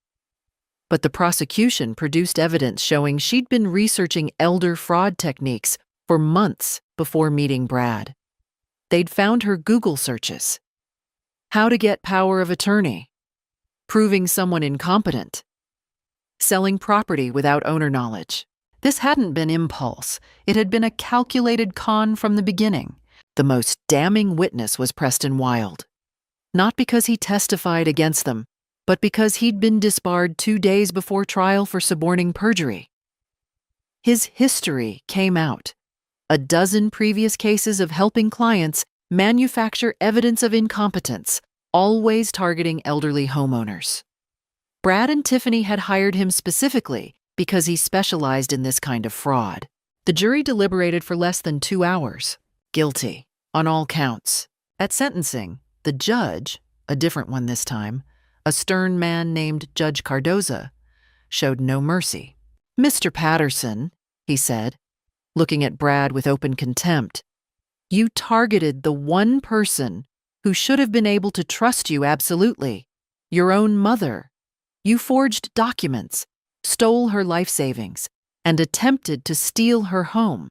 But the prosecution produced evidence showing she'd been researching elder fraud techniques for months before meeting Brad. They'd found her Google searches. How to get power of attorney, proving someone incompetent, selling property without owner knowledge. This hadn't been impulse. It had been a calculated con from the beginning. The most damning witness was Preston Wilde. Not because he testified against them, but because he'd been disbarred 2 days before trial for suborning perjury. His history came out. A dozen previous cases of helping clients manufacture evidence of incompetence, always targeting elderly homeowners. Brad and Tiffany had hired him specifically because he specialized in this kind of fraud. The jury deliberated for less than 2 hours. Guilty, on all counts. At sentencing, the judge, a different one this time, a stern man named Judge Cardoza, showed no mercy. Mr. Patterson, he said, looking at Brad with open contempt, you targeted the one person who should have been able to trust you absolutely, your own mother. You forged documents, stole her life savings, and attempted to steal her home.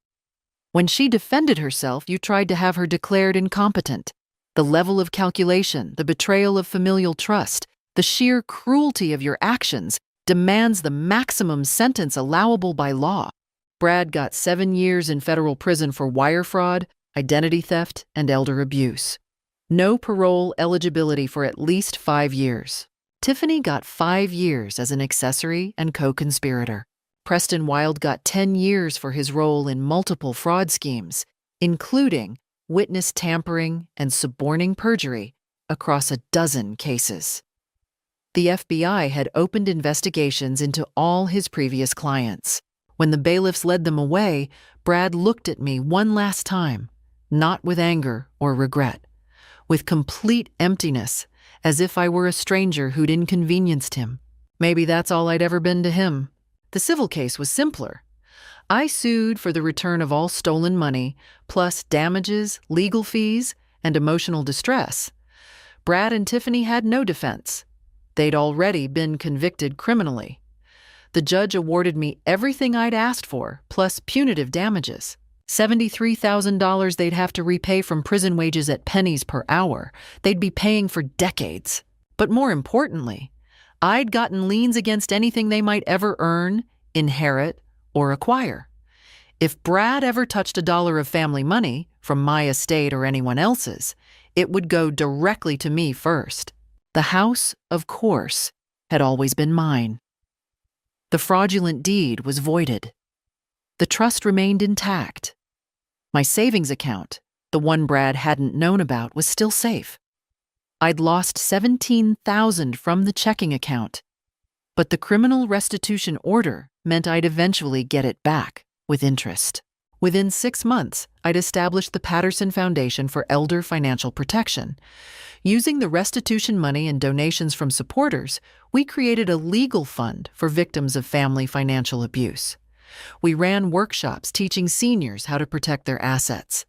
When she defended herself, you tried to have her declared incompetent. The level of calculation, the betrayal of familial trust, the sheer cruelty of your actions demands the maximum sentence allowable by law. Brad got 7 years in federal prison for wire fraud, identity theft, and elder abuse. No parole eligibility for at least 5 years. Tiffany got 5 years as an accessory and co-conspirator. Preston Wilde got 10 years for his role in multiple fraud schemes, including witness tampering and suborning perjury across a dozen cases. The FBI had opened investigations into all his previous clients. When the bailiffs led them away, Brad looked at me one last time, not with anger or regret, with complete emptiness, as if I were a stranger who'd inconvenienced him. Maybe that's all I'd ever been to him. The civil case was simpler. I sued for the return of all stolen money, plus damages, legal fees, and emotional distress. Brad and Tiffany had no defense. They'd already been convicted criminally. The judge awarded me everything I'd asked for, plus punitive damages. $73,000 they'd have to repay from prison wages at pennies per hour. They'd be paying for decades. But more importantly, I'd gotten liens against anything they might ever earn, inherit, or acquire. If Brad ever touched a dollar of family money, from my estate or anyone else's, it would go directly to me first. The house, of course, had always been mine. The fraudulent deed was voided. The trust remained intact. My savings account, the one Brad hadn't known about, was still safe. I'd lost $17,000 from the checking account, but the criminal restitution order meant I'd eventually get it back, with interest. Within 6 months, I'd established the Patterson Foundation for Elder Financial Protection. Using the restitution money and donations from supporters, we created a legal fund for victims of family financial abuse. We ran workshops teaching seniors how to protect their assets.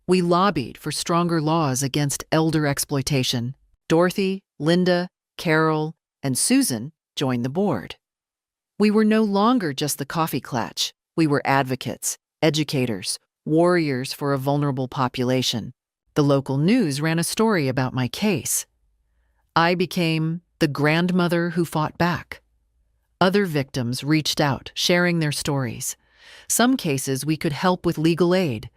We lobbied for stronger laws against elder exploitation. Dorothy, Linda, Carol, and Susan joined the board. We were no longer just the coffee klatch. We were advocates, educators, warriors for a vulnerable population. The local news ran a story about my case. I became the grandmother who fought back. Other victims reached out, sharing their stories. Some cases we could help with legal aid.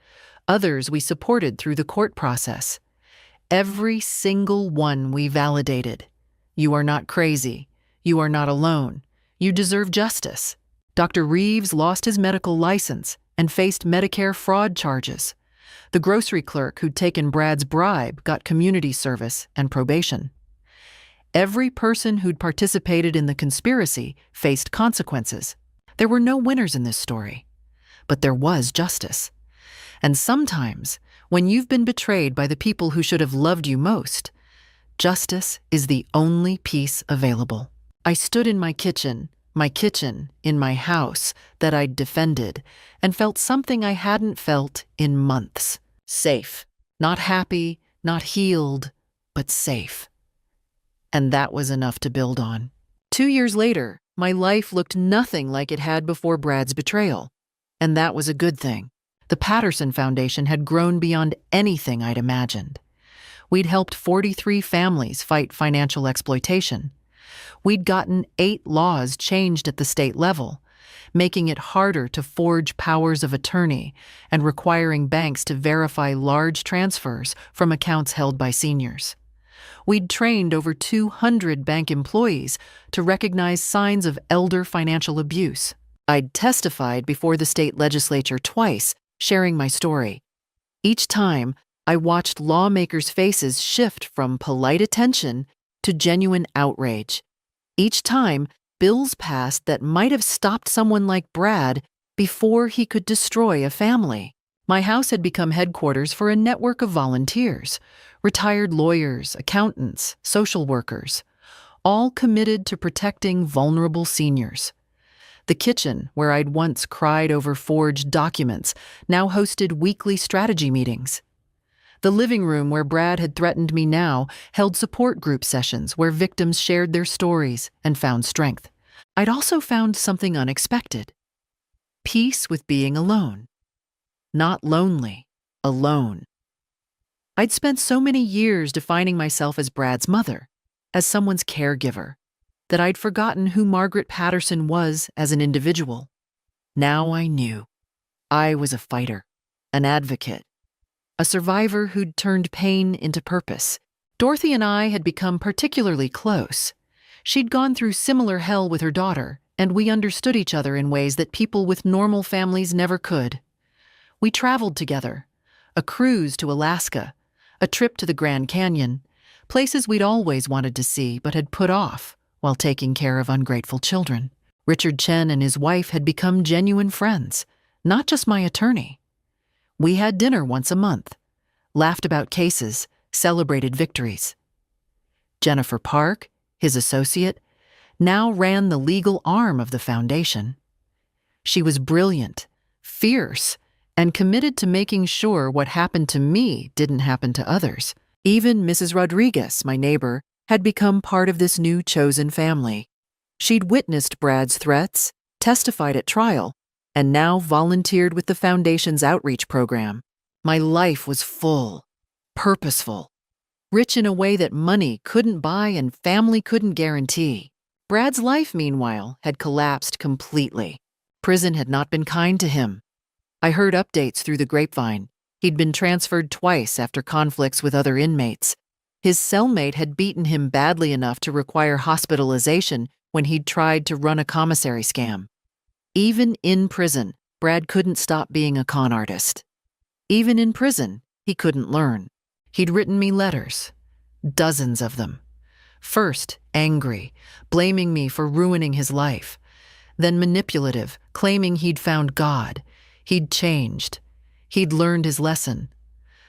Others we supported through the court process. Every single one we validated. You are not crazy. You are not alone. You deserve justice. Dr. Reeves lost his medical license and faced Medicare fraud charges. The grocery clerk who'd taken Brad's bribe got community service and probation. Every person who'd participated in the conspiracy faced consequences. There were no winners in this story, but there was justice. And sometimes, when you've been betrayed by the people who should have loved you most, justice is the only peace available. I stood in my kitchen in my house that I'd defended, and felt something I hadn't felt in months. Safe. Not happy, not healed, but safe. And that was enough to build on. 2 years later, my life looked nothing like it had before Brad's betrayal. And that was a good thing. The Patterson Foundation had grown beyond anything I'd imagined. We'd helped 43 families fight financial exploitation. We'd gotten 8 laws changed at the state level, making it harder to forge powers of attorney and requiring banks to verify large transfers from accounts held by seniors. We'd trained over 200 bank employees to recognize signs of elder financial abuse. I'd testified before the state legislature twice, sharing my story. Each time, I watched lawmakers' faces shift from polite attention to genuine outrage. Each time, bills passed that might have stopped someone like Brad before he could destroy a family. My house had become headquarters for a network of volunteers, retired lawyers, accountants, social workers, all committed to protecting vulnerable seniors. The kitchen, where I'd once cried over forged documents, now hosted weekly strategy meetings. The living room where Brad had threatened me now held support group sessions where victims shared their stories and found strength. I'd also found something unexpected. Peace with being alone. Not lonely, alone. I'd spent so many years defining myself as Brad's mother, as someone's caregiver, that I'd forgotten who Margaret Patterson was as an individual. Now I knew. I was a fighter, an advocate, a survivor who'd turned pain into purpose. Dorothy and I had become particularly close. She'd gone through similar hell with her daughter, and we understood each other in ways that people with normal families never could. We traveled together, a cruise to Alaska, a trip to the Grand Canyon, places we'd always wanted to see but had put off while taking care of ungrateful children. Richard Chen and his wife had become genuine friends, not just my attorney. We had dinner once a month, laughed about cases, celebrated victories. Jennifer Park, his associate, now ran the legal arm of the foundation. She was brilliant, fierce, and committed to making sure what happened to me didn't happen to others. Even Mrs. Rodriguez, my neighbor, had become part of this new chosen family. She'd witnessed Brad's threats, testified at trial, and now volunteered with the Foundation's outreach program. My life was full, purposeful, rich in a way that money couldn't buy and family couldn't guarantee. Brad's life, meanwhile, had collapsed completely. Prison had not been kind to him. I heard updates through the grapevine. He'd been transferred twice after conflicts with other inmates. His cellmate had beaten him badly enough to require hospitalization when he'd tried to run a commissary scam. Even in prison, Brad couldn't stop being a con artist. Even in prison, he couldn't learn. He'd written me letters, dozens of them. First, angry, blaming me for ruining his life. Then manipulative, claiming he'd found God. He'd changed. He'd learned his lesson.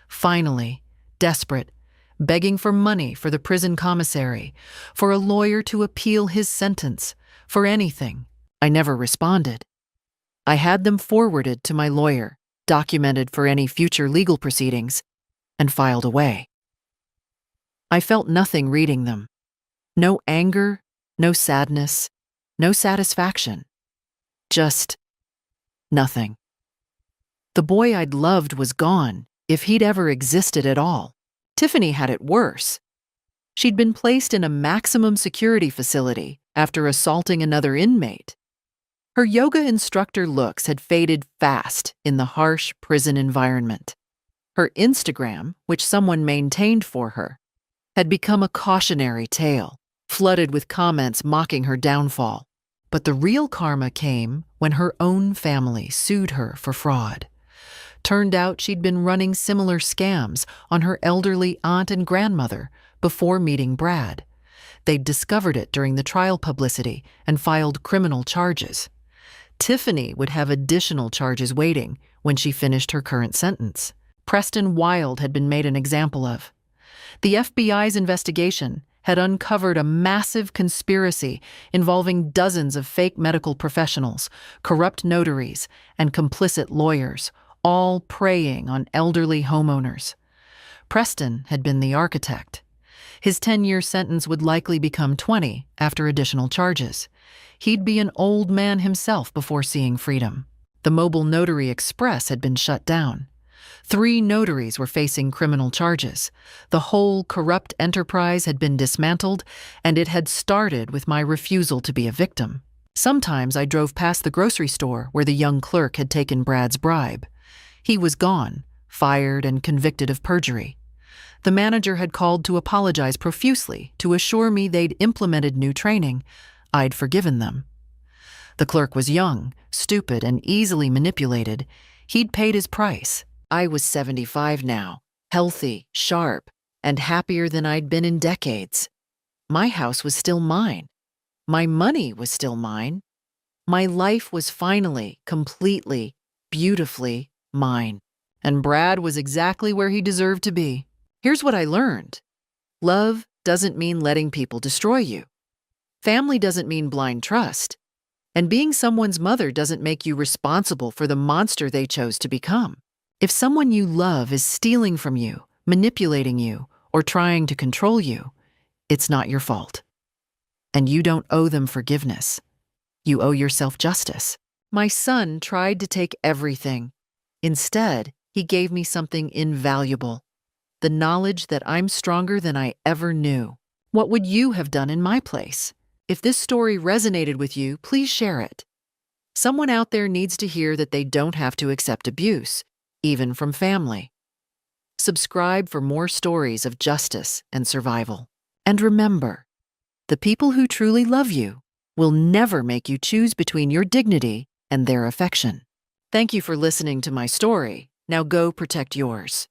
Finally, desperate, begging for money for the prison commissary, for a lawyer to appeal his sentence, for anything. I never responded. I had them forwarded to my lawyer, documented for any future legal proceedings, and filed away. I felt nothing reading them. No anger, no sadness, no satisfaction. Just nothing. The boy I'd loved was gone, if he'd ever existed at all. Tiffany had it worse. She'd been placed in a maximum security facility after assaulting another inmate. Her yoga instructor looks had faded fast in the harsh prison environment. Her Instagram, which someone maintained for her, had become a cautionary tale, flooded with comments mocking her downfall. But the real karma came when her own family sued her for fraud. Turned out she'd been running similar scams on her elderly aunt and grandmother before meeting Brad. They'd discovered it during the trial publicity and filed criminal charges. Tiffany would have additional charges waiting when she finished her current sentence. Preston Wild had been made an example of. The FBI's investigation had uncovered a massive conspiracy involving dozens of fake medical professionals, corrupt notaries, and complicit lawyers, all preying on elderly homeowners. Preston had been the architect. His 10-year sentence would likely become 20 after additional charges. He'd be an old man himself before seeing freedom. The Mobile Notary Express had been shut down. 3 notaries were facing criminal charges. The whole corrupt enterprise had been dismantled, and it had started with my refusal to be a victim. Sometimes I drove past the grocery store where the young clerk had taken Brad's bribe. He was gone, fired and convicted of perjury. The manager had called to apologize profusely to assure me they'd implemented new training. I'd forgiven them. The clerk was young, stupid, and easily manipulated. He'd paid his price. I was 75 now, healthy, sharp, and happier than I'd been in decades. My house was still mine. My money was still mine. My life was finally, completely, beautifully mine. And Brad was exactly where he deserved to be. Here's what I learned. Love doesn't mean letting people destroy you. Family doesn't mean blind trust. And being someone's mother doesn't make you responsible for the monster they chose to become. If someone you love is stealing from you, manipulating you, or trying to control you, it's not your fault. And you don't owe them forgiveness. You owe yourself justice. My son tried to take everything. Instead, he gave me something invaluable. The knowledge that I'm stronger than I ever knew. What would you have done in my place? If this story resonated with you, please share it. Someone out there needs to hear that they don't have to accept abuse, even from family. Subscribe for more stories of justice and survival. And remember, the people who truly love you will never make you choose between your dignity and their affection. Thank you for listening to my story. Now go protect yours.